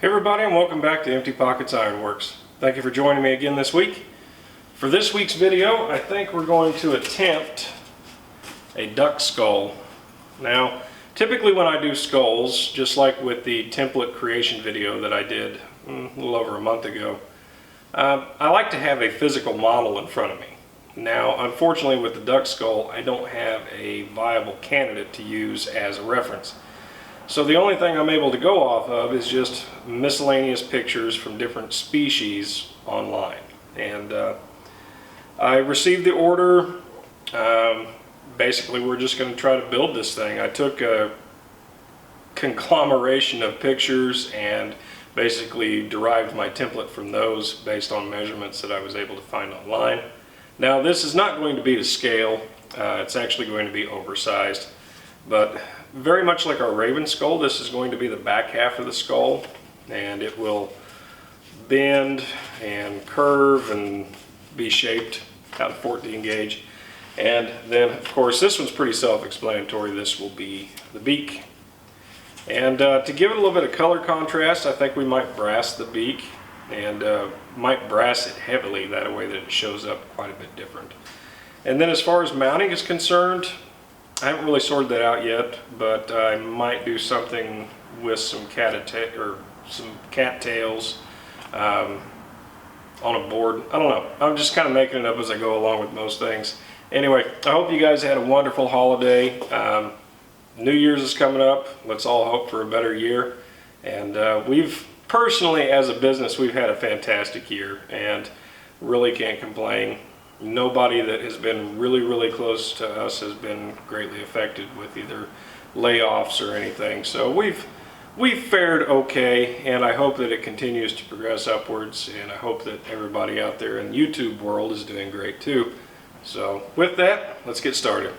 Hey everybody, and welcome back to Empty Pockets Ironworks. Thank you for joining me again this week. For this week's video, I think we're going to attempt a duck skull. Now, typically when I do skulls, just like with the template creation video that I did a little over a month ago, I like to have a physical model in front of me. Now, unfortunately with the duck skull, I don't have a viable candidate to use as a reference. So the only thing I'm able to go off of is just miscellaneous pictures from different species online. And I received the order. Basically, we're just going to try to build this thing. I took a conglomeration of pictures and basically derived my template from those based on measurements that I was able to find online. Now, this is not going to be to scale. It's actually going to be oversized. But very much like our raven skull, this is going to be the back half of the skull, and it will bend and curve and be shaped out of 14 gauge. And then of course this one's pretty self-explanatory. This will be the beak. And to give it a little bit of color contrast, I think we might brass the beak, and might brass it heavily, that way that it shows up quite a bit different. And then as far as mounting is concerned, I haven't really sorted that out yet, but I might do something with some cattails on a board. I don't know. I'm just kind of making it up as I go along with most things. Anyway, I hope you guys had a wonderful holiday. New Year's is coming up. Let's all hope for a better year. And we've personally, as a business, we've had a fantastic year and really can't complain. Nobody that has been really close to us has been greatly affected with either layoffs or anything. So we've fared okay, and I hope that it continues to progress upwards, and I hope that everybody out there in the YouTube world is doing great too. So with that, let's get started.